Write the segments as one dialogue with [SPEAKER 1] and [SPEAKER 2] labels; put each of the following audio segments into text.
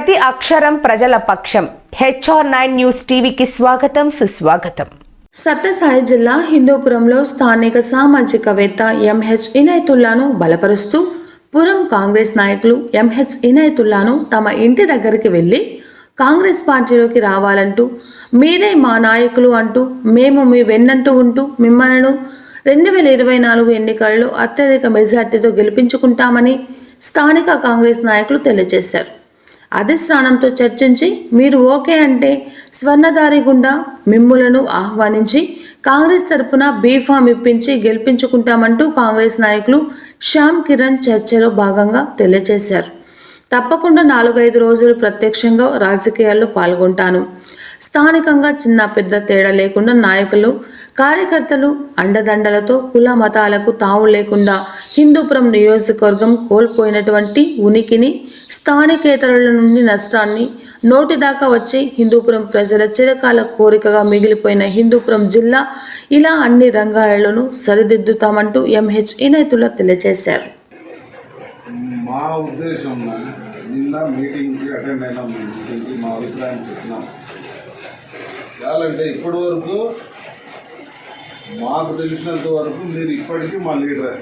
[SPEAKER 1] ప్రతి అక్షరం ప్రజల పక్షం. HR9 న్యూస్ టీవీకి స్వాగతం, సుస్వాగతం.
[SPEAKER 2] సత్యసాయి జిల్లా హిందూపురంలో స్థానిక సామాజికవేత్త ఎంహెచ్ ఇనాయతుల్లాను బలపరుస్తూ పురం కాంగ్రెస్ నాయకులు ఎంహెచ్ ఇనాయతుల్లాను తమ ఇంటి దగ్గరికి వెళ్లి కాంగ్రెస్ పార్టీలోకి రావాలంటూ, మీరే మా నాయకులు అంటూ, మేము మీ వెన్నంటూ ఉంటూ మిమ్మల్ని 2024 ఎన్నికల్లో అత్యధిక మెజార్టీతో గెలిపించుకుంటామని స్థానిక కాంగ్రెస్ నాయకులు తెలియజేశారు. అధిష్టానంతో చర్చించి మీరు ఓకే అంటే స్వర్ణధారి గుండా మిమ్ములను ఆహ్వానించి కాంగ్రెస్ తరపున బీఫామ్ ఇప్పించి గెలిపించుకుంటామంటూ కాంగ్రెస్ నాయకులు శ్యామ్ కిరణ్ చర్చలో భాగంగా తెలియజేశారు. తప్పకుండా 4-5 రోజులు ప్రత్యక్షంగా రాజకీయాల్లో పాల్గొంటాను. స్థానికంగా చిన్న పెద్ద తేడా లేకుండా నాయకులు, కార్యకర్తలు అండదండలతో కుల మతాలకు తావు లేకుండా హిందూపురం నియోజకవర్గం కోల్పోయినటువంటి ఉనికిని, స్థానికేతరుల నుండి నష్టాన్ని, నోటిదాకా వచ్చి హిందూపురం ప్రజల చిరకాల కోరికగా మిగిలిపోయిన హిందూపురం జిల్లా ఇలా అన్ని రంగాలలోనూ సరిదిద్దుతామంటూ ఎంహెచ్ ఇనాయతుల్లా తెలియజేశారు.
[SPEAKER 3] మా ఉద్దేశం నిన్న మీటింగ్కి అటెండ్ అయినా మీటింగ్కి మా అభిప్రాయం చెప్పినాం. చాలంటే ఇప్పటి వరకు మాకు తెలిసినంత వరకు మీరు ఇప్పటికీ మా లీడర్,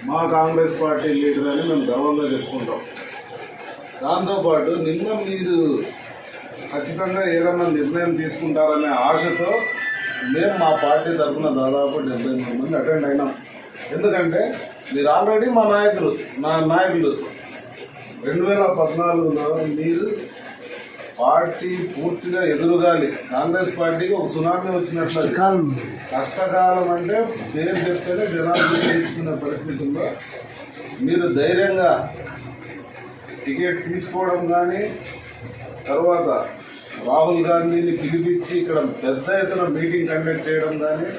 [SPEAKER 3] మా కాంగ్రెస్ పార్టీ లీడర్ అని మేము గర్వంగా చెప్పుకుంటాం. దాంతోపాటు నిన్న మీరు ఖచ్చితంగా ఏదన్నా నిర్ణయం తీసుకుంటారనే ఆశతో మేము మా పార్టీ తరఫున దాదాపు 73 మంది అటెండ్ అయినాం. ఎందుకంటే మీరు ఆల్రెడీ మా నాయకులు 2014లో మీరు పార్టీ పూర్తిగా ఎదురుగాలి, కాంగ్రెస్ పార్టీకి ఒక సునామీ వచ్చినట్లు. కష్టకాలం అంటే పేరు చెప్తేనే జనాలు తీసుకునే పరిస్థితుల్లో మీరు ధైర్యంగా టికెట్ తీసుకోవడం కానీ, తర్వాత రాహుల్ గాంధీని పిలిపించి ఇక్కడ పెద్ద ఎత్తున మీటింగ్ కండక్ట్ చేయడం కానీ,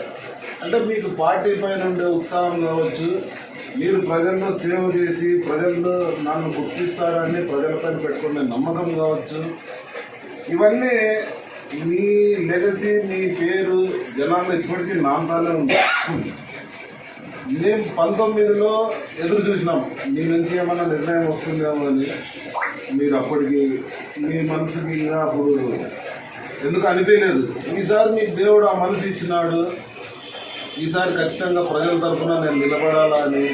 [SPEAKER 3] అంటే మీకు పార్టీ పైన ఉండే ఉత్సాహం కావచ్చు, మీరు ప్రజల్లో సేవ చేసి ప్రజల్లో నన్ను గుర్తిస్తారని ప్రజలపైన పెట్టుకునే నమ్మకం కావచ్చు, ఇవన్నీ మీ లెగసీ, మీ పేరు జనాల్లో ఇప్పటికీ నాంతానే ఉంది. మేము 19లో ఎదురు చూసినాం మీ నుంచి ఏమన్నా నిర్ణయం వస్తుందేమో అని. మీరు అప్పటికి మీ మనసుకి ఇంకా అప్పుడు ఎందుకు అనిపించలేదు. ఈసారి మీకు దేవుడు ఆ మనసు ఇచ్చినాడు, ఈసారి ఖచ్చితంగా ప్రజల తరఫున నేను నిలబడాలని.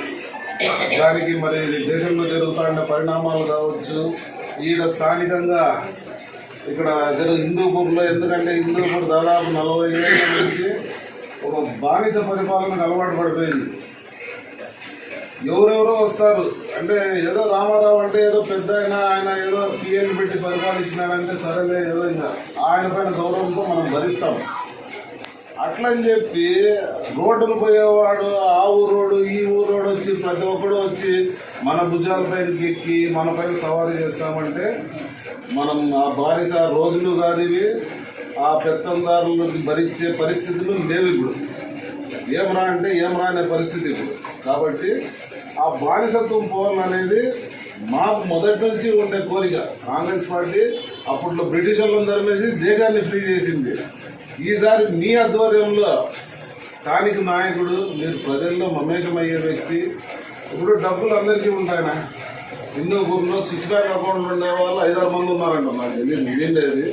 [SPEAKER 3] దానికి మరి దేశంలో జరుగుతున్న పరిణామాలు కావచ్చు, ఈడ స్థానికంగా ఇక్కడ హిందూపూర్లో, ఎందుకంటే హిందూపూర్ దాదాపు 40 ఏళ్ళ నుంచి ఒక బానిస పరిపాలనకు అలవాటు పడిపోయింది. ఎవరెవరో వస్తారు అంటే ఏదో రామారావు అంటే ఏదో పెద్ద ఆయన ఏదో పిఎం పెట్టి పరిపాలించినాడంటే సరేలే, ఏదో ఇంకా ఆయన పైన గౌరవంతో మనం భరిస్తాం. అట్లని చెప్పి రోడ్డును పోయేవాడు, ఆ ఊరోడు ఈ ఊరోడు వచ్చి ప్రతి ఒక్కడు వచ్చి మన భుజాలపైనకి ఎక్కి మన పైన సవారీ చేస్తామంటే మనం ఆ బానిస రోజులు కాదు ఇవి. ఆ పెత్తందారులను భరించే పరిస్థితులు లేవు ఇప్పుడు. ఏమరా అంటే ఏమరా అనే పరిస్థితి ఇప్పుడు. కాబట్టి ఆ బానిసత్వం పోవాలనేది మాకు మొదటి నుంచి ఉండే కోరిక. కాంగ్రెస్ పార్టీ అప్పట్లో బ్రిటిష్ వాళ్ళని తరిమేసి దేశాన్ని ఫ్రీ చేసింది. ఈసారి మీ ఆధ్వర్యంలో స్థానిక నాయకుడు, మీరు ప్రజల్లో మమేకమయ్యే వ్యక్తి. ఇప్పుడు డబ్బులు అందరికీ ఉంటాయన. హిందూపూర్లో స్విస్ బ్యాంక్ అకౌంట్ ఉండే వాళ్ళు 5-6 మంది ఉన్నారంట. నాకు తెలియదు నిండేది.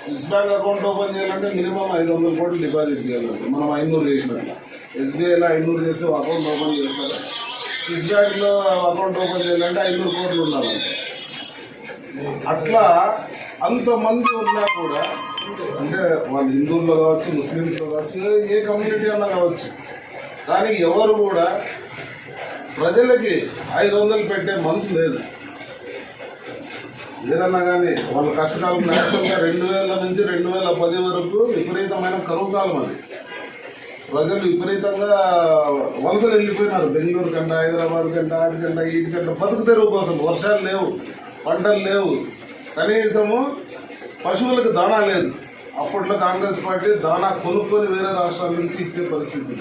[SPEAKER 3] స్విస్ బ్యాంక్ అకౌంట్ ఓపెన్ చేయాలంటే మినిమం 500 కోట్లు డిపాజిట్ చేయాలంటే, మనం 500 చేసినట్టు. SBIలో 500 చేసి అకౌంట్ ఓపెన్ చేస్తారు. స్విస్ బ్యాంక్లో అకౌంట్ ఓపెన్ చేయాలంటే 500 కోట్లు ఉండాలంటే. అట్లా అంతమంది ఉన్నా కూడా, అంటే వాళ్ళు హిందువుల్లో కావచ్చు, ముస్లింస్లో కావచ్చు, ఏ కమ్యూనిటీ అన్నా కావచ్చు, కానీ ఎవరు కూడా ప్రజలకి 500 పెట్టే మనసు లేదు. ఏదన్నా కానీ వాళ్ళ కష్టకాలం నేచురల్గా 2000 నుంచి 2010 వరకు విపరీతమైన కరువు కాలం. అది ప్రజలు విపరీతంగా వలసలు వెళ్ళిపోయినారు. బెంగళూరు కంట, హైదరాబాద్ కంట, ఆటికంట ఈటికంట బతుకు తెరువు కోసం. వర్షాలు లేవు, పంటలు లేవు, కనీసము పశువులకు దాణా లేదు. అప్పట్లో కాంగ్రెస్ పార్టీ దాణా కొనుక్కొని వేరే రాష్ట్రాల నుంచి ఇచ్చే పరిస్థితి.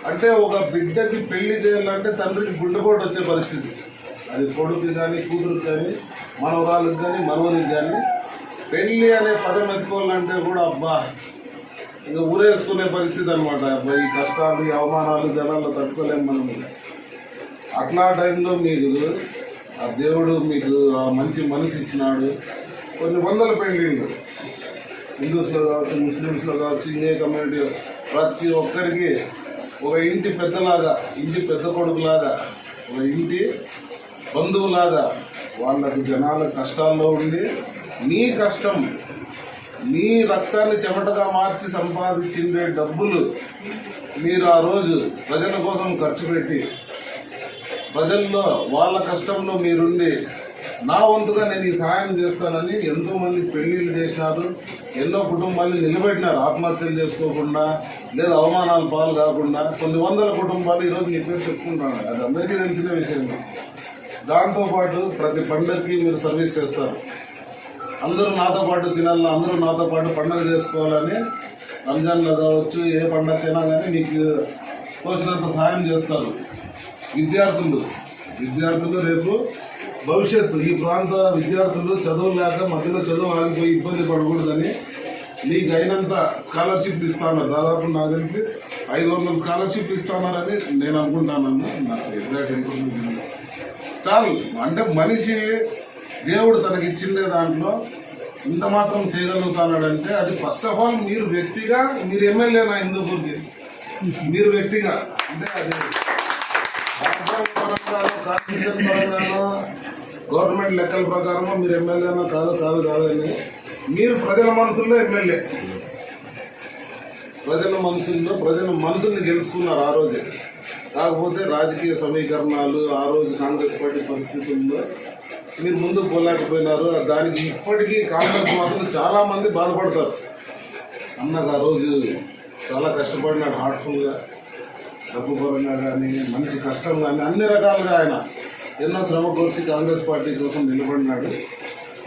[SPEAKER 3] అంటే ఒక బిడ్డకి పెళ్లి చేయాలంటే తండ్రికి గుండెపోటు వచ్చే పరిస్థితి. అది కొడుకు కానీ, కూతురికి కానీ, మనవరాలకు కానీ, మనవరికి కానీ. పెళ్ళి అనే పదం ఎత్తుకోవాలంటే కూడా అబ్బా ఇంకా ఊరేసుకునే పరిస్థితి అనమాట. ఈ కష్టాలు, ఈ అవమానాలు జనాల్లో తట్టుకోలేము మనం. అట్లా టైంలో మీరు ఆ దేవుడు మీకు ఆ మంచి మనసు ఇచ్చినాడు. కొన్ని వందల పెళ్ళిళ్ళు హిందూస్లో కావచ్చు, ముస్లిమ్స్లో కావచ్చు, ఇంకే కమ్యూనిటీ ప్రతి ఒక్కరికి ఒక ఇంటి పెద్దలాగా, ఇంటి పెద్ద కొడుకులాగా, ఒక ఇంటి బంధువులాగా వాళ్ళకు జనాల కష్టాల్లో ఉండి నీ కష్టం, నీ రక్తాన్ని చెమటగా మార్చి సంపాదించిండే డబ్బులు మీరు ఆ రోజు ప్రజల కోసం ఖర్చు పెట్టి ప్రజల్లో వాళ్ళ కష్టంలో మీరుండి నా వంతుగా నేను ఈ సహాయం చేస్తానని ఎంతోమంది పెళ్ళిళ్ళు చేసినారు. ఎన్నో కుటుంబాలు నిలబెట్టినారు ఆత్మహత్యలు చేసుకోకుండా, లేదా అవమానాల పాలు కాకుండా. కొన్ని వందల కుటుంబాలు ఈరోజు మీ పేరు చెప్పుకుంటున్నారు. అది అందరికీ తెలిసిన విషయం. దాంతోపాటు ప్రతి పండగకి మీరు సర్వీస్ చేస్తారు. అందరూ నాతో పాటు తినాలా, అందరూ నాతో పాటు పండగ చేసుకోవాలని రంజాన్లో కావచ్చు, ఏ పండగకైనా కానీ మీకు తోచినంత సహాయం చేస్తారు. విద్యార్థులు రేపు భవిష్యత్తు, ఈ ప్రాంత విద్యార్థులు చదువు లేక మధ్యలో చదువు ఆగిపోయి ఇబ్బంది పడకూడదని నీకు అయినంత స్కాలర్షిప్ ఇస్తాను. దాదాపు నాకు తెలిసి 500 స్కాలర్షిప్ ఇస్తానని నేను అనుకుంటానన్నా. నాకు ఎగ్జాక్ట్ ఇన్ఫర్మేషన్ చాలు. అంటే మనిషి దేవుడు తనకి ఇచ్చిండే దాంట్లో ఇంత మాత్రం చేయగలుగుతున్నాడంటే అది ఫస్ట్ ఆఫ్ ఆల్ మీరు వ్యక్తిగా, మీరు ఎమ్మెల్యేనా హిందూపూర్కి, మీరు వ్యక్తిగా అంటే అది పరంగానో కాన్స్టిట్యూషన్ పరంగానో గవర్నమెంట్ లెక్కల ప్రకారమో మీరు ఎమ్మెల్యేనో కాదని మీరు ప్రజల మనసుల్లో ఎమ్మెల్యే. ప్రజల మనసుల్ని గెలుచుకున్నారు ఆ రోజే. కాకపోతే రాజకీయ సమీకరణాలు, ఆ రోజు కాంగ్రెస్ పార్టీ పరిస్థితుల్లో మీరు ముందుకు పోలేకపోయినారు. దానికి ఇప్పటికీ కాంగ్రెస్ వాళ్ళు చాలామంది బాధపడతారు. అన్నకు ఆ రోజు చాలా కష్టపడినాడు, హార్ట్ఫుల్గా, డబ్బు పరంగా కానీ, మంచి కష్టం కానీ, అన్ని రకాలుగా ఆయన ఎన్నో శ్రమ కోర్చి కాంగ్రెస్ పార్టీ కోసం నిలబడినాడు.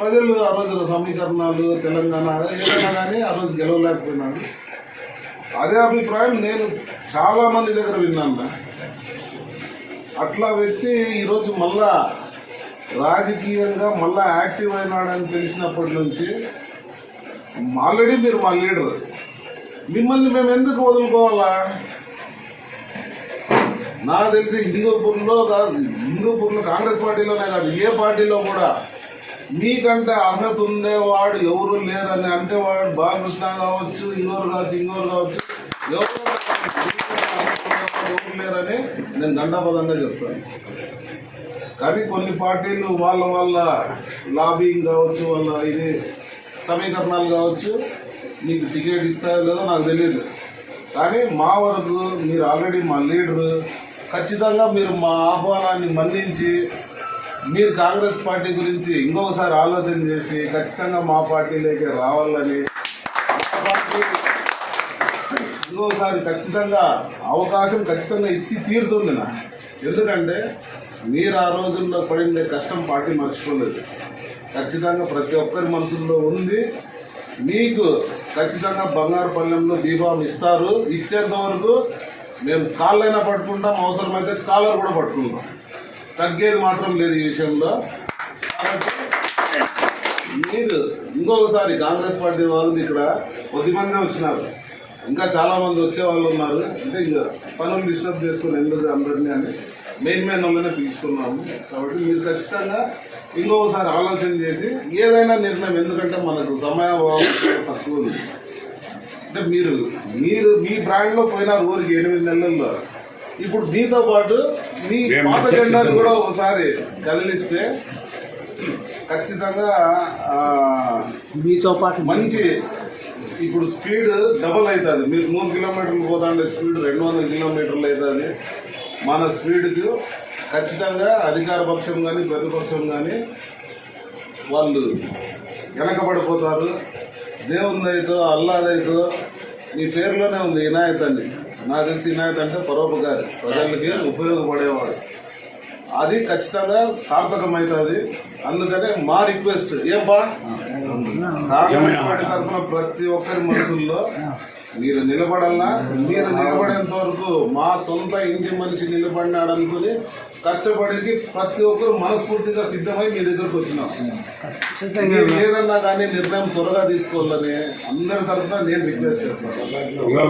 [SPEAKER 3] ప్రజలు ఆ రోజు సమీకరణాలు, తెలంగాణ ఏదైనా కానీ ఆ రోజు గెలవలేకపోయినాడు. అదే అభిప్రాయం నేను చాలామంది దగ్గర విన్నాను. అట్లా వ్యక్తి ఈరోజు మళ్ళా రాజకీయంగా మళ్ళా యాక్టివ్ అయినాడని తెలిసినప్పటి నుంచి ఆల్రెడీ మీరు మా లీడర్, మిమ్మల్ని మేము ఎందుకు వదులుకోవాలా? నాకు తెలిసి హిందూపూర్లో కాంగ్రెస్ పార్టీలోనే కాదు, ఏ పార్టీలో కూడా మీకంటే అర్హత ఉండేవాడు ఎవరు లేరని అంటే వాడు బాలకృష్ణ కావచ్చు, ఇంకోరు కావచ్చు, ఎవరు లేరని నేను దండాపదంగా చెప్తాను. కానీ కొన్ని పార్టీలు వాళ్ళ లాబింగ్ కావచ్చు, వాళ్ళ ఇది సమీకరణాలు కావచ్చు, మీకు టికెట్ ఇస్తారో లేదో నాకు తెలియదు. కానీ మా వరకు మీరు ఆల్రెడీ మా లీడరు, ఖచ్చితంగా మీరు మా ఆహ్వానాన్ని మన్నించి మీరు కాంగ్రెస్ పార్టీ గురించి ఇంకొకసారి ఆలోచన చేసి ఖచ్చితంగా మా పార్టీలోకి రావాలని, ఇంకొకసారి ఖచ్చితంగా అవకాశం ఖచ్చితంగా ఇచ్చి తీరుతుంది నాకు. ఎందుకంటే మీరు ఆ రోజుల్లో పడిండే కష్టం పార్టీ మర్చిపోలేదు. ఖచ్చితంగా ప్రతి ఒక్కరి మనసుల్లో ఉంది. మీకు ఖచ్చితంగా బంగారు పల్లెంలో దీపం ఇస్తారు. ఇచ్చేంత వరకు మేము కాళ్ళైనా పట్టుకుంటాం, అవసరమైతే కాలర్ కూడా పట్టుకుంటాం. తగ్గేది మాత్రం లేదు ఈ విషయంలో. కాబట్టి మీరు ఇంకొకసారి కాంగ్రెస్ పార్టీ వాళ్ళు ఇక్కడ కొద్దిమంది వచ్చినారు, ఇంకా చాలామంది వచ్చే వాళ్ళు ఉన్నారు. అంటే ఇంకా పనులు డిస్టర్బ్ చేసుకుని ఎందుకు అందరినీ అని మెయిన్ వాళ్ళనే పిలుచుకున్నాము. కాబట్టి మీరు ఖచ్చితంగా ఇంకొకసారి ఆలోచన చేసి ఏదైనా నిర్ణయం, ఎందుకంటే మనకు సమయం తక్కువ ఉంది. అంటే మీరు మీ బ్రాండ్లో పోయినారు ఊరికి 8 నెలల్లో. ఇప్పుడు మీతో పాటు మీ పాత జెండాను కూడా ఒకసారి కదిలిస్తే ఖచ్చితంగా
[SPEAKER 4] మీతో పాటు
[SPEAKER 3] మంచి, ఇప్పుడు స్పీడ్ డబల్ అవుతుంది. మీరు 100 కిలోమీటర్లు పోతాండే స్పీడ్ 200 కిలోమీటర్లు అవుతుంది. మన స్పీడ్కి ఖచ్చితంగా అధికార పక్షం కానీ ప్రతిపక్షం కానీ వాళ్ళు వెనకబడిపోతారు. దేవుని దయతో, అల్లా దయతో మీ పేరులోనే ఉంది ఇనాయత్ అని. నాకు తెలిసి ఇనాయత్ అంటే పరోపకారి, ప్రజలకి ఉపయోగపడేవాడు. అది ఖచ్చితంగా సార్థకమవుతుంది. అందుకనే మా రిక్వెస్ట్ ఏంపా, కాంగ్రెస్ పార్టీ తరఫున ప్రతి ఒక్కరి మనసుల్లో మీరు నిలబడాలా. మీరు నిలబడేంత వరకు మా సొంత ఇంటి మనిషి నిలబడినాడు అనుకుని కష్టపడేకి ప్రతి ఒక్కరు మనస్ఫూర్తిగా సిద్ధమై మీ దగ్గరకు వచ్చినాం. మీరు ఏదన్నా కానీ నిర్ణయం త్వరగా తీసుకోవాలని అందరి తరఫున నేను రిక్వెస్ట్ చేస్తాను.
[SPEAKER 5] ఇంకో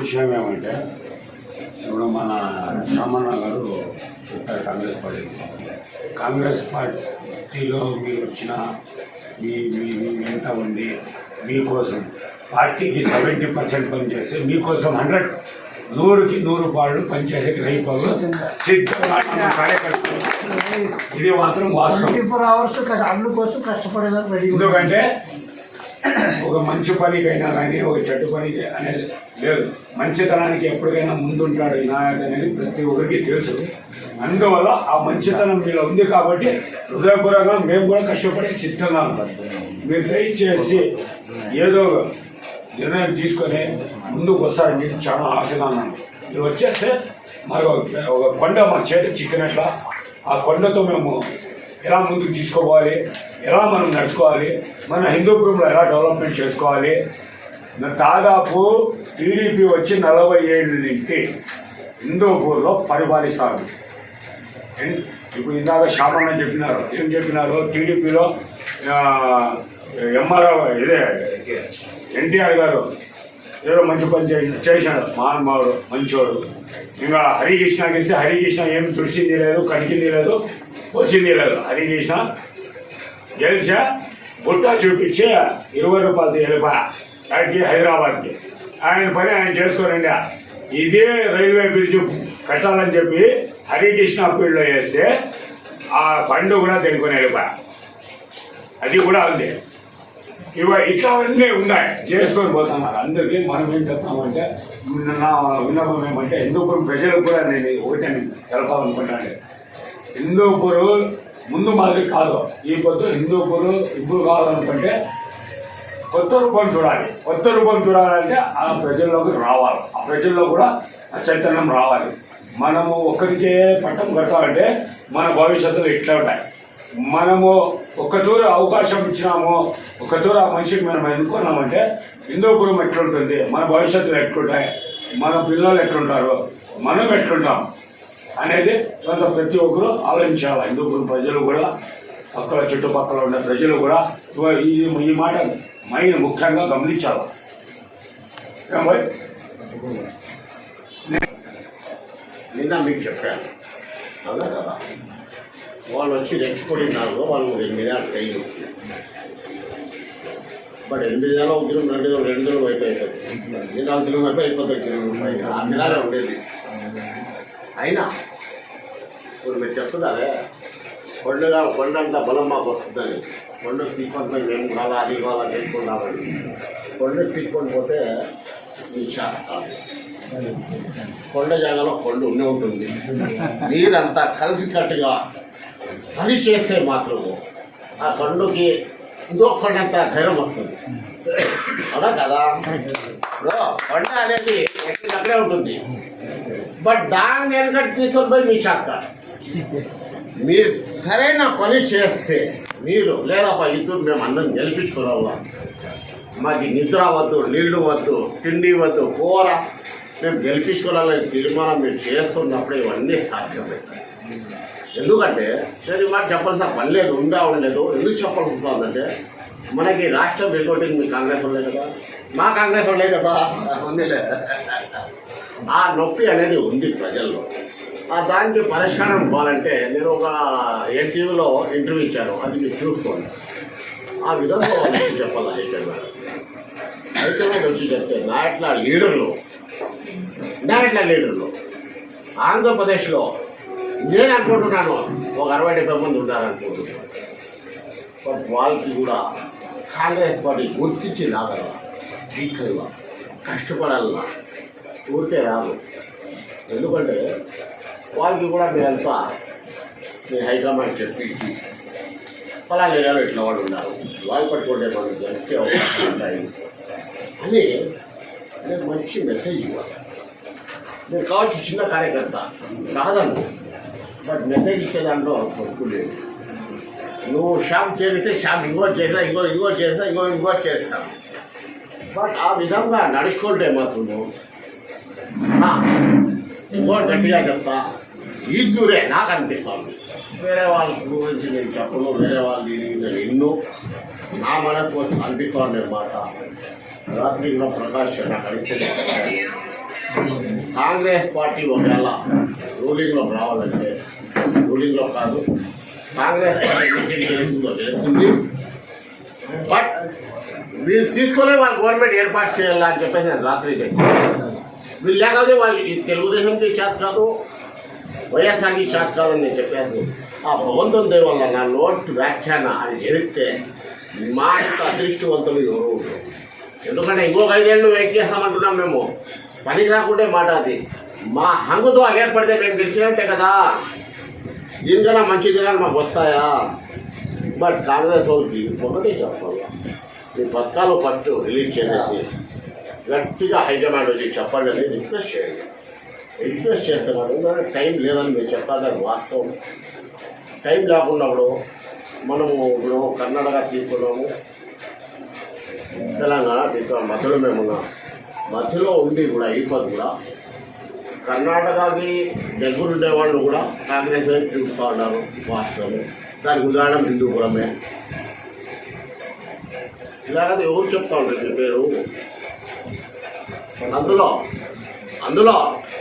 [SPEAKER 5] విషయం ఏమంటే ఇప్పుడు మన రామన్న గారు
[SPEAKER 4] కాంగ్రెస్ పార్టీలో మీరు వచ్చిన మీ ఎంత ఉంది మీకోసం పార్టీకి 70% పనిచేస్తే మీకోసం 100కి 100 పాళ్ళు పనిచేసే రైతులు సిద్ధంగా కార్యకర్తలు. ఇది మాత్రం వాస్తవం.
[SPEAKER 5] 24 hours అందుకోసం కష్టపడేదాన్ని రెడీ.
[SPEAKER 4] ఎందుకంటే ఒక మంచి పనికైనా కానీ ఒక చెడ్డ పనికి అనేది లేదు. మంచితనానికి ఎప్పటికైనా ముందుంటాడు ఈ నాయకుడు అనేది ప్రతి ఒక్కరికి తెలుసు. అందువల్ల ఆ మంచితనం మీలో ఉంది కాబట్టి హృదయపూర్వకంగా మేము కూడా కష్టపడి సిద్ధంగా ఉంటాం. మీరు దయచేసి ఏదో నిర్ణయం తీసుకొని ముందుకు వస్తారని చాలా ఆశగా ఉన్నాను. ఇది వచ్చేస్తే మాకు ఒక కొండ మా చేతికి చిక్కినట్ల ఆ కొండతో మేము ఎలా ముందుకు తీసుకోవాలి, ఎలా మనం నడుచుకోవాలి, మన హిందూపురంలో ఎలా డెవలప్మెంట్ చేసుకోవాలి. దాదాపు టీడీపీ వచ్చి 40 ఏళ్ళ నుంచి హిందూపూర్లో పరిపాలిస్తారు. ఇప్పుడు ఇందాక శ్యామన్న చెప్పినారు, ఏం చెప్పినారు, టీడీపీలో ఎంఆర్ఓ ఇదే ఎన్టీఆర్ గారు ఏదో మంచి పని చేశాడు, మహానుభావుడు మంచివాడు. ఇంకా హరికృష్ణకి ఇస్తే హరికృష్ణ ఏమి తుడిసింది లేదు, కడిగింది లేదు, వచ్చింది లేదు. హరికృష్ణ గెలిచా గుట్ట చూపించి 20 రూపాయలు వెళ్ళిపోయా అక్కడికి హైదరాబాద్కి. ఆయన పని ఆయన చేసుకోరండి. ఇదే రైల్వే బ్రిడ్జ్ కట్టాలని చెప్పి హరికృష్ణ అప్పీల్లో వేస్తే ఆ ఫండ్ కూడా తెనుకొని వెళ్ళిపోయా. అది కూడా ఉంది. ఇట్లావన్నీ ఉన్నాయి, చేసుకొని పోతున్నారు. అందరికీ మనం ఏం చెప్తామంటే, నా విన్నపం ఏమంటే హిందూపురం ప్రజలకు కూడా నేను ఒకటే తెలపాలనుకుంటాను. హిందూపురు ముందు మాదిరి కాదు, ఈ పొద్దు హిందూపురు ఇప్పుడు కావాలనుకుంటే కొత్త రూపం చూడాలి. కొత్త రూపం చూడాలంటే ఆ ప్రజల్లోకి రావాలి, ఆ ప్రజల్లో కూడా ఆ చైతన్యం రావాలి. మనము ఒక్కరికే పట్టం కట్టాలంటే మన భవిష్యత్తులో ఇట్లా ఉంటాయి. మనము ఒక్కతూరు అవకాశం ఇచ్చినాము, ఒక్కతూరు ఆ మనిషికి మనం ఎన్నుకున్నామంటే హిందూపురం ఎట్లుంటుంది, మన భవిష్యత్తులో ఎట్లుంటాయి, మన పిల్లలు ఎట్లుంటారు, మనం ఎట్లుంటాం అనేది కొంత ప్రతి ఒక్కరూ ఆలోచించాలి. హిందూపురం ప్రజలు కూడా, పక్కల చుట్టుపక్కల ఉన్న ప్రజలు కూడా ఈ మాట ముఖ్యంగా గమనించాలి.
[SPEAKER 6] నిన్న మీకు చెప్పాను అవునా కదా, వాళ్ళు వచ్చి రెచ్చిపోయిన దానిలో వాళ్ళు 8 నెలలు ట్రైన్ వస్తుంది. బట్ 8 నెలలు 1 దినం 2 దినం 2 దినం అయిపోతుంది, 4 దినం అయిపోతుంది, 6 దినాలే ఉండేది. అయినా ఇప్పుడు మీరు చెప్తున్నారే కొండ అంతా బలం మాకు వస్తుందని, కొండ పీక్కొని మేము కావాలా అది కావాలా చేసుకుంటామని. కొండ పీక్కొని పోతే మీ శాఖ కాదు, కొండ జాగాలో కొండ ఉండే ఉంటుంది. మీరంతా కలిసికట్టుగా పని చేస్తే మాత్రము ఆ కొండకి ఇంకో కొండంత ధైర్యం వస్తుంది. అవునా కదా? ఇప్పుడు కొండ అనేది ఎక్కడెక్కడే ఉంటుంది, బట్ దాన్ని వెనకటి తీసుకొని పోయి మీ చాక్క. మీరు సరైన పని చేస్తే మీరు లేదప్ప ఇద్దరు మేము అందరం గెలిపించుకోవాలా, మాకు నిద్ర వద్దు, నీళ్లు వద్దు, తిండి వద్దు, కూర మేము గెలిపించుకోవాలని తీర్మానం మీరు చేస్తున్నప్పుడు ఇవన్నీ సాధ్యమే. ఎందుకంటే సరే మాట చెప్పాల్సిన పని లేదు, ఉండలేదు. ఎందుకు చెప్పాల్సి వస్తుందంటే మనకి రాష్ట్రం వెళ్ళగొట్టింది మీ కాంగ్రెస్ వాళ్ళే కదా, మా కాంగ్రెస్ వాళ్ళే కదా, ఉందిలే. ఆ నొప్పి అనేది ఉంది ప్రజల్లో. దానికి పరిష్కారం ఇవ్వాలంటే నేను ఒక ఎన్టీవీలో ఇంటర్వ్యూ ఇచ్చాను, అది మీరు చూసుకోండి. ఆ విధంగా వాళ్ళకి చెప్పాలి. హైకమాండ్ వచ్చి చెప్తే నా ఇట్లా లీడర్లు ఆంధ్రప్రదేశ్లో నేను అనుకుంటున్నాను ఒక 60-70 మంది ఉంటారనుకుంటున్నాను. బట్ వాళ్ళకి కూడా కాంగ్రెస్ పార్టీ గుర్తించి రాగల, ఈక్వల్గా కష్టపడాలా, ఊరికే రాదు. ఎందుకంటే వాళ్ళకి కూడా మీరంతా మీ హైకమాండ్ చెప్పించి పలానా ఏరియాలో ఇట్లా వాళ్ళు ఉన్నారు, వాళ్ళు పట్టుకుంటే మనకి గెలిచే అవకాశం ఉంటాయి అని నేను మంచి మెసేజ్ ఇవ్వాలి. నేను కావచ్చు చిన్న కార్యకర్త కాదను, బట్ మెసేజ్ ఇచ్చే దాంట్లో తప్పు లేదు. నువ్వు షాప్ చేస్తే షాప్ ఇంకోటి చేస్తా, ఇంకోటి చేస్తా, ఇంకోటి చేస్తాను. బట్ ఆ విధంగా నడుచుకుంటే మాత్రం ఇంకోటి గట్టిగా చెప్తా, ఈ దూరే నాకు అనిపిస్తుంది. వేరే వాళ్ళ గురించి నేను చెప్పను, వేరే వాళ్ళ నేను ఎన్నో నా మనసు కోసం అనిపిస్తాను అన్నమాట. రాత్రి కూడా ప్రకాష్ నాకు అడిగితే కాంగ్రెస్ పార్టీ ఒకవేళ రూలింగ్లోకి రావాలంటే రూలింగ్లో కాదు. కాంగ్రెస్ పార్టీ చేస్తుంది. బట్ వీళ్ళు తీసుకునే వాళ్ళు గవర్నమెంట్ ఏర్పాటు చేయాలా అని చెప్పేసి నేను రాత్రి చెప్పాను. వీళ్ళు లేకపోతే వాళ్ళు ఈ తెలుగుదేశంకి చేత కాదు, వైఎస్ఆర్కి చేత కాదని నేను చెప్పాను. ఆ భగవంతుని దయ వల్ల నా నోట్ వ్యాఖ్యాన అని జరిగితే మా యొక్క అదృష్టవంతులు ఎవరు ఉంటారు. ఎందుకంటే ఇంకొక 5 ఏళ్ళు వెయిట్ చేస్తామంటున్నాం మేము. పనికి రాకుంటే మాట అది. మా హంగుతో అగేర్పడితే మేము గెలిచినట్టే కదా. దీనికన్నా మంచి దినాలు మాకు వస్తాయా? బట్ కాంగ్రెస్ వాళ్ళకి ఒకటే చెప్పాలి, ఈ పథకాలు ఫస్ట్ రిలీజ్ చేసేది గట్టిగా హైకమాండ్ వచ్చి చెప్పండి అని రిక్వెస్ట్ చేయండి. రిక్వెస్ట్ చేస్తే మాత్రం టైం లేదని మీరు చెప్పాలి. అది వాస్తవం. టైం లేకున్నప్పుడు మనము ఇప్పుడు కర్ణాటక తీసుకున్నాము, తెలంగాణ తీసుకున్నాము, మధ్యలో మేమున్నాం. మధ్యలో ఉండి కూడా అయిపోదు కూడా కర్ణాటకకి దగ్గరుండే వాళ్ళు కూడా కాంగ్రెస్ వైపు చూస్తూ ఉన్నారు. వాస్తవం. దానికి ఉదాహరణ హిందూపురమే. ఇలాగది ఎవరు చెప్తా ఉంటారు మీ పేరు? అందులో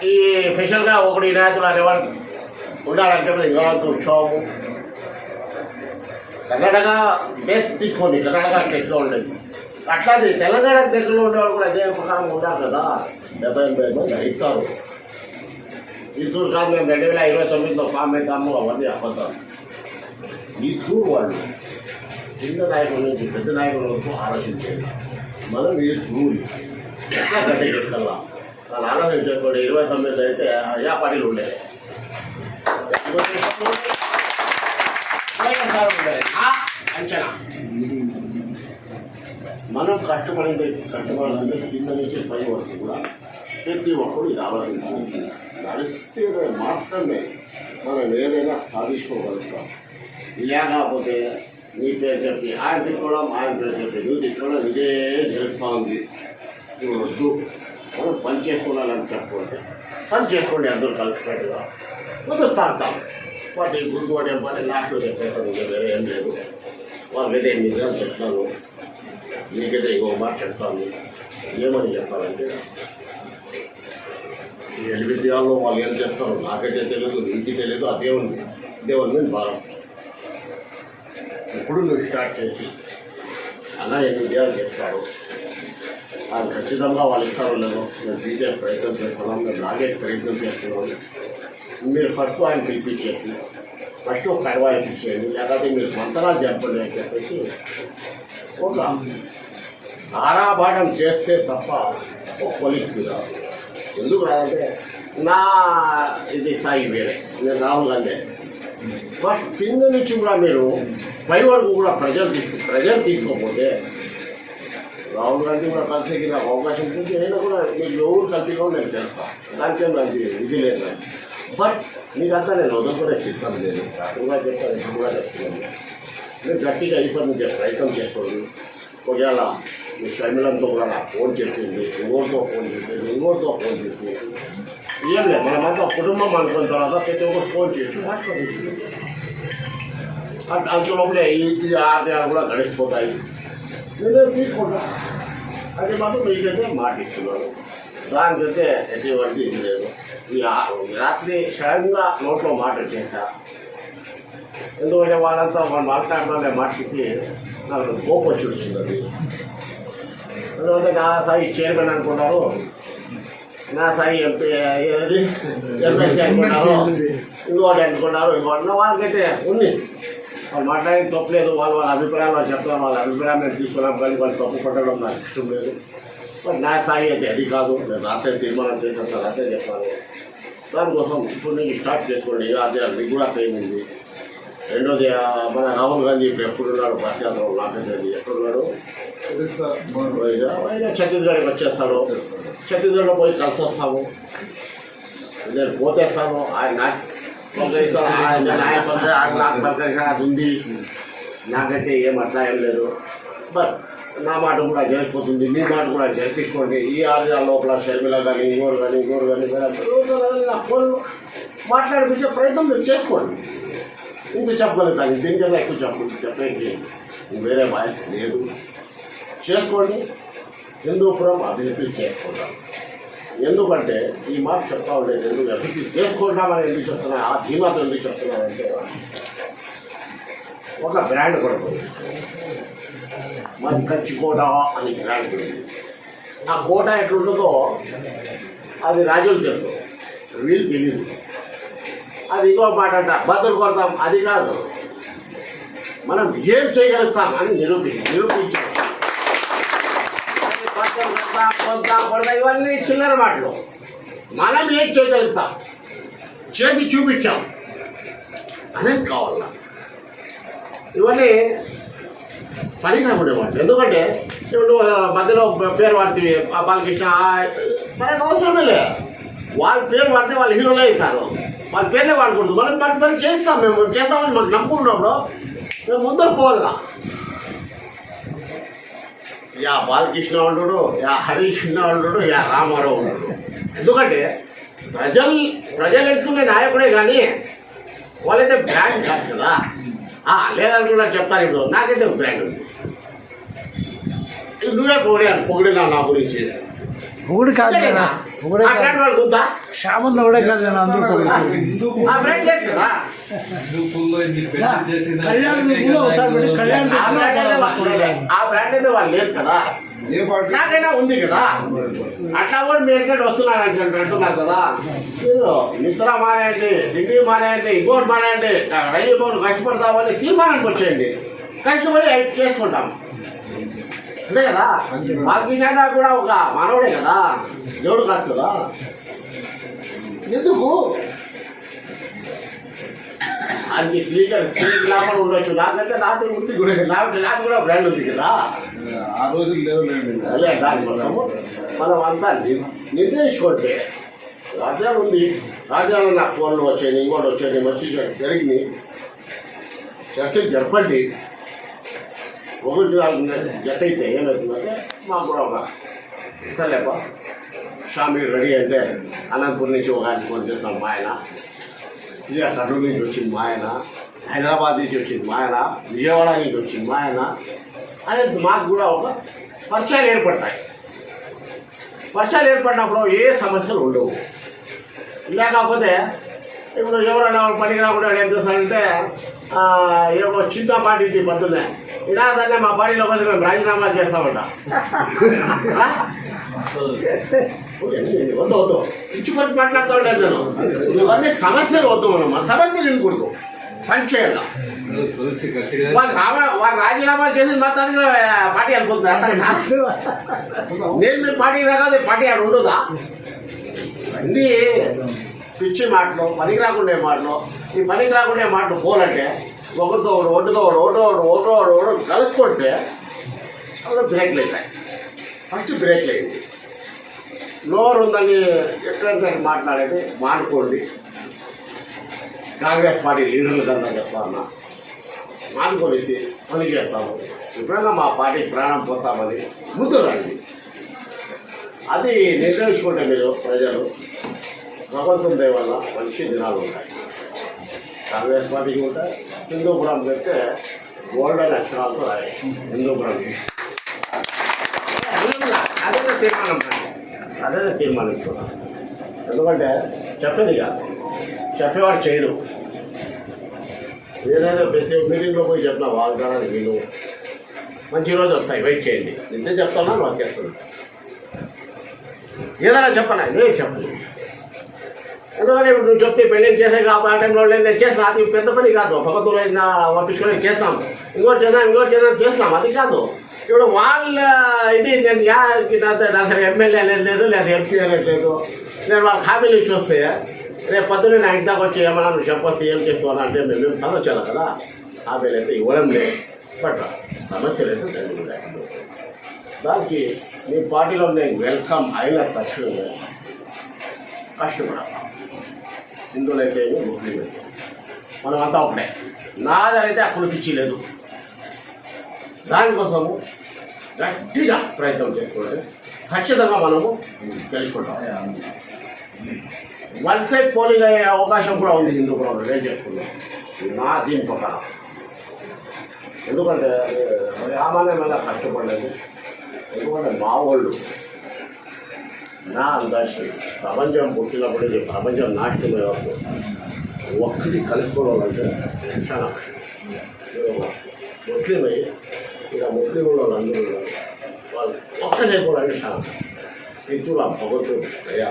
[SPEAKER 6] ఈ స్పెషల్గా ఒకటి నాయకులు అనేవాళ్ళు ఉండాలని చెప్పేది ఇంకా ఉత్సవము. కర్ణాటక బేస్ తీసుకోండి, కర్ణాటక టెక్లో ఉండేది. అట్లాది తెలంగాణ దగ్గరలో ఉండేవాళ్ళు కూడా అదే ప్రకారం ఉండాలి కదా. 70-80 మంది ఇస్తారు. ఇద్దరు కాదు, మేము 2029లో ఫామ్ అవుతాము, అవన్నీ అబద్ధాలు. ఇద్దరు వాళ్ళు చిన్న నాయకుల నుంచి పెద్ద నాయకుల వరకు ఆలోచించేది. మనం ఈ దూరి ఎట్లా గడ్డకెక్కల్లా వాళ్ళు ఆలోచన చేసుకోండి. 29 అయితే అయ్యా పార్టీలు ఉండేవి, అంచనా. మనం కష్టపడాలంటే కింద నుంచి పై వరకు కూడా ప్రతి ఒక్కరు ఇది ఆలోచించాలి. నడిస్తే మాత్రమే మనం ఏదైనా సాధించుకోగలుగుతాం. లేకపోతే నీ పేరు చెప్పి ఆయన తిట్టుకోవడం, ఆయన పేరు చెప్పి నువ్వు తిట్టుకోవడం, ఇదే జరుగుతూ ఉంది. వద్దు, మనం పని చేసుకోవాలని చెప్పకపోతే పని చేసుకోండి. అందరూ కలిసిపెట్టుగా ముందు సాగుతాం. వాటి గుర్తుపడి ఏమంటే లాస్ట్లో చెప్పేస్తాను, ఇంకా వేరే ఏం లేదు. వాళ్ళకైతే 8 నిజాలు చెప్తాను, నీకైతే ఇంకో మాట చెప్తాను. ఏమని చెప్పాలంటే ఈ 8 దినాల్లో వాళ్ళు ఏం చేస్తారు నాకైతే తెలియదు, నీకు తెలియదు. ఆ దేవుని మీద భారం. ఇప్పుడు నువ్వు స్టార్ట్ చేసి అలా 8 దినాలు చెప్తారు. అది ఖచ్చితంగా వాళ్ళు ఇస్తారో లేదో మేము తీసే ప్రయత్నం చేస్తున్నాం, మేము లాగే ప్రయత్నం చేస్తున్నాము. మీరు ఫస్ట్ ఆయన పిలిపించేసి ఫస్ట్ ఒక కడవ ఇప్పించేయండి, లేకపోతే మీరు మంతరాలు చెప్పండి అని చెప్పేసి ఒక ఆరాబాటం చేస్తే తప్ప ఒక కొలిక్కి రాదు. ఎందుకు రాదంటే నా ఇది సాయి వేరే, నేను రాహుల్ గాంధీ. బట్ కింద నుంచి కూడా మీరు పై వరకు కూడా ప్రజలు తీసుకోకపోతే రాహుల్ గాంధీ కూడా కలిసి నాకు అవకాశం ఉంటుంది. అయినా కూడా మీరు ఎవరు కలిపిగా నేను చేస్తాను, దానికేం నాకు ఇది లేదు. బట్ మీకంతా నేను వదులుకునే సిద్ధం లేదు. కూడా చెప్తాను, ఇప్పుడు కూడా చెప్తున్నాను. మీరు గట్టిగా అయిపోయింది ప్రయత్నం చేసుకోండి. ఒకవేళ మీ షర్మిలంతో కూడా నాకు ఫోన్ చెప్పింది, ఇంకోటితో ఫోన్ చెప్పింది. ఏం లేదు, మనమంతా కుటుంబం అనుకున్న తర్వాత ప్రతి ఒక్కరు ఫోన్ చేసి మాట్లాడుతుంది. అంతలోపలే ఈ 6 దినాలు కూడా గడిచిపోతాయి. నేను తీసుకుంటా. అది మాత్రం మీకైతే మాట ఇస్తున్నాను. దానికైతే ఎటువంటి ఇది లేదు. ఈ రాత్రి సడన్గా నోట్లో మాట వచ్చేసా. ఎందుకంటే వాళ్ళంతా వాళ్ళు మాట్లాడుతున్న మాటకి నాకు కోపం వచ్చి వచ్చింది. అది ఎందుకంటే నా స్థాయి చైర్మన్ అనుకుంటారు, నా స్థాయి ఎమ్మెల్సీ అనుకుంటారు, ఇంకోటి అనుకుంటారు. ఇంకోటి వాళ్ళకైతే ఉంది. వాళ్ళు మాట్లాడేది తప్పలేదు. వాళ్ళ అభిప్రాయాలు వాళ్ళు చెప్తారు. వాళ్ళ అభిప్రాయం నేను తీసుకున్నాం, కానీ వాళ్ళు తప్పు పట్టడం నాకు ఇష్టం లేదు. బట్ నా స్థాయి అయితే అది కాదు. నేను రాత్రి తీర్మానం చేసేస్తాను, రాత్రి చెప్పాను. దానికోసం ఇప్పుడు నుంచి స్టార్ట్ చేసుకోండి. అదే మీకు కూడా టైం ఉంది. రెండోది మన రాహుల్ గాంధీ ఇప్పుడు ఎప్పుడున్నాడు బస్ యాత్రలో నాకైతే ఎక్కడున్నాడు? ఛత్తీస్గఢ్కి వచ్చేస్తాను. ఛత్తీస్గఢ్లో పోయి కలిసి వస్తాము. నేను పోతేస్తాను. ఆయన నాకు నాకు ఉంది. నాకైతే ఏం అట్లా ఏం లేదు. బట్ నా మాట కూడా జరిగిపోతుంది, మీ మాట కూడా జరిపించుకోండి. ఈ 6 దినాల లోపల షర్మిల కానీ ఇంకోరు కానీ నా ఫోన్ మాట్లాడిపించే ప్రయత్నం మీరు చేసుకోండి. ఇంత చెప్పగలుగుతాను, దీనికన్నా ఎక్కువ చెప్పేది వేరే వాయిస్ లేదు. చేసుకోండి. హిందూపురం అభివృద్ధి చేసుకుంటాం. ఎందుకంటే ఈ మాట చెప్తా ఉండేది ఎందుకు అభివృద్ధి చేసుకుంటామని ఎందుకు చెప్తున్నా, ఆ ధీమాతో ఎందుకు చెప్తున్నానంటే ఒక బ్రాండ్ కూడా పోయింది, మరి కంచి కోట అని బ్రాండ్ పోయింది. ఆ కోట ఎట్లుంటుందో అది రాజులు తెలుసు, వీళ్ళు తెలియదు. అది ఇంకో మాట అంట, బదులు కొడతాం, అది కాదు, మనం ఏం చేయగలుగుతాం అని నిరూపించాం. కొడతా ఇవన్నీ చిల్లర మాటలు. మనం ఏం చేయగలుగుతాం, చేసి చూపించాం అనేది కావాల. ఇవన్నీ పనికిరాకుండా మాటలు. ఎందుకంటే ఇప్పుడు మధ్యలో పేరు వాడుతుంది బాలకృష్ణ, మనకు అవసరమే లేదు. వాళ్ళ పేరు వాడితే వాళ్ళు హీరోలే అవుతారు, వాళ్ళ పేర్లే వాడకూడదు. మనం మన పని చేస్తాం, మేము చేస్తామని మాకు నమ్ముకున్నప్పుడు మేము ముందర పోవాలా. యా బాలకృష్ణ ఉండడు, యా హరీకృష్ణ ఉండడు, యా రామారావు ఉండడు. ఎందుకంటే ప్రజలు ఎంచుకునే నాయకుడే కానీ వాళ్ళైతే బ్రాండ్ కాదు కదా. లేదనుకున్నా చెప్తాను, ఇప్పుడు నాకైతే బ్రాండ్ ఉంది. నువ్వే పొగిడినా నా గురించి,
[SPEAKER 5] ఒకటి కాదు కదా,
[SPEAKER 6] ఆ బ్రాండ్ వాళ్ళకు ఉందా?
[SPEAKER 5] శ్యామల్లో ఒకటే కాదు కదా, అందరూ
[SPEAKER 6] ఆ బ్రాండ్ లేదు కదా. ఆ బ్రాండ్ అయితే వాళ్ళు లేదు కదా, నాకైనా ఉంది కదా. అట్లా కూడా మీరు వస్తున్నారు అంటున్నారు కదా. మీరు నిద్ర మానేయండి, తిండి మానేయండి, ఇంకోటి మానేయండి, రైలు పనులు కష్టపడతామని తీర్మానానికి వచ్చేయండి, కష్టపడి హెల్ప్ చేసుకుంటాం. అంతే కదా. బాలకృష్ణ కూడా ఒక మానవుడే కదా, దేవుడు కాదు కదా. ఎందుకు అది స్లీపర్ లాభం ఉండొచ్చు, నాకైతే రాత్రి ఉంది కూడా, నాకు కూడా బ్రాండ్ ఉంది కదా.
[SPEAKER 3] ఆ రోజులు లేవులేండి.
[SPEAKER 6] అదే దానికోసము మనం అంతా నిర్ణయించుకుంటే రాజ్యాలు ఉంది. రాజ్యాలు నాకు ఫోన్లు వచ్చాయి, ఇంకోటి వచ్చాయి, మంచి జరిగింది, చర్చలు జరపండి. ఒకటి జత అయితే ఏమవుతుందంటే మాకు కూడా ఒక సరేప షామీ రెడీ అంటే అనంతపురం నుంచి ఒక ఆయన ఫోన్ చేస్తాం మా ఆయన, ఇక కర్నూలు నుంచి వచ్చింది మా ఆయన, హైదరాబాద్ నుంచి వచ్చింది మా ఆయన, విజయవాడ నుంచి వచ్చింది మా ఆయన అనేది మాకు కూడా ఒక పరిచయాలు ఏర్పడతాయి. పరిచయాలు ఏర్పడినప్పుడు ఏ సమస్యలు ఉండవు. లేకపోతే ఇప్పుడు ఎవరైనా పనికి రాకుండా ఏం చేస్తారంటే ఏమో చింతా పార్టీ పొద్దున్నే ఇలా దాన్ని మా పార్టీలో కోసం మేము రాజీనామాలు చేస్తామంట. వద్దు ఇచ్చిపట్టి మాట్లాడుతూ ఉండేది నేను. ఇవన్నీ సమస్యలు వద్దు, మనం మన సమస్యలు వినకూడదు, పని చేయాల. వాళ్ళు రాజీనామాలు చేసి మాట్లాడితే పార్టీ వెళ్ళిపోతుంది. నేను మీరు పార్టీకి రాకపోతే పార్టీ ఆడ ఉండదా? అన్నీ పిచ్చి మాటలు, పనికి రాకుండా మాటలు. ఈ పనికి రాకుండా మాటలు పోలంటే ఒకరితో ఓటు కలుసుకుంటే అప్పుడు బ్రేక్లు అవుతాయి. ఫస్ట్ బ్రేక్లు అయింది. నోరు ఉందని ఎక్కడంటే మాట్లాడేది మానుకోండి. కాంగ్రెస్ పార్టీ లీడర్లకు అంతా చెప్తామన్నా, మానుకొనేసి పని చేస్తాము. ఎప్పుడైనా మా పార్టీకి ప్రాణం పోస్తామని ముందు రండి. అది నిర్ణయించుకుంటే మీరు ప్రజలు భగవంతుని దయ వల్ల మంచి దినాలు ఉంటాయి. కాంగ్రెస్ పార్టీకి ఉంటాయి. హిందూపురం పెడితే గోల్డెన్ అక్షరాలతో రాయాలి హిందూపురం. అదే తీర్మానించుకున్నాం. ఎందుకంటే చెప్పేది కాదు, చెప్పేవాడు చేయడు. ఏదైనా ప్రతి మీటింగ్లో పోయి చెప్పిన వాగ్దానాన్ని వీళ్ళు మంచి రోజు వస్తాయి, వెయిట్ చేయండి. ఇంతే చెప్తాను, వాళ్ళు చేస్తున్నాను. ఏదైనా చెప్పనా, నేను చెప్పను. ఎందుకంటే ఇప్పుడు నువ్వు చెప్తే పెళ్ళికి చేసే కాబట్టి ఆ టైంలో నేను చేస్తాను. అది పెద్ద పని కాదు. ప్రభుత్వంలో పంపించుకొని చేస్తాం, ఇంకోటి చేస్తాం, అది కాదు. ఇప్పుడు వాళ్ళ ఇది నేను నా సరే ఎమ్మెల్యే అనేది లేదు, లేదా ఎంపీ అనేది లేదు. నేను వాళ్ళకి హామీలు ఇచ్చి వస్తే రేపు పొద్దున్నే నా ఇంటి దాకా వచ్చి ఏమన్నా నువ్వు చెప్పొస్తే ఏం చేస్తావు అంటే మేము తనొచ్చాను కదా. హామీలు అయితే ఇవ్వడం లేదు, బట్ సమస్యలు అయితే జరుగుతాయి. దానికి మీ పార్టీలో నేను వెల్కమ్ అయిన తక్షణమే కష్టపడాలి. హిందువులు అయితే ముస్లిం అయితే మనం అంతా ఒకటే. నాదైతే అప్పుడు పిచ్చి లేదు. దానికోసము గట్టిగా ప్రయత్నం చేసుకుంటే ఖచ్చితంగా మనము తెలుసుకుంటాం. వన్ సైడ్ పోలింగ్ అయ్యే అవకాశం కూడా ఉంది హిందూపురంలో, నేను చెప్పుకున్నాను నా దీని ప్రకారం. ఎందుకంటే సామాన్యమైన కష్టపడలేదు. ఎందుకంటే మా వాళ్ళు నా అందాజు ప్రపంచం పుట్టినప్పుడు ప్రపంచం నాశనమే వరకు ఒక్కటి కలుసుకోవాలంటే చాలా ముస్లిమై ఇక ముస్లిం వాళ్ళందరూ వాళ్ళు ఒక్కటైపోవాలంటే చాలా ఇతరుల భగవంతుడు అయ్యా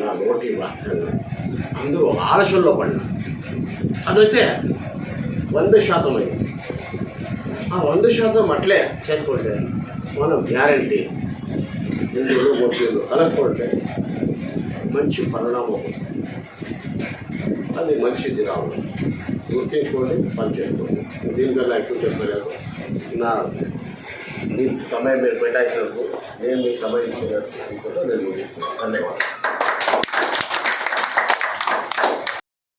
[SPEAKER 6] నా నోటి వాక్యంగా అందరూ ఆలస్యంలో పడినా అదైతే 100% అయింది. ఆ 100% అట్లే చేసుకుంటే మనం గ్యారంటీ హిందువులు ముస్లింలు కలుసుకుంటే మంచి పరిణామం, అది మంచిది రావడం గుర్తించుకోండి, పనిచేసుకోండి. దీనికన్నా ఎక్కువ చెప్పలేదు. నా మీ సమయం మీరు పెట్టాల్సినందుకు నేను మీకు సమయం ఇచ్చినట్టు నేను ముగిస్తున్నాను. ధన్యవాదాలు.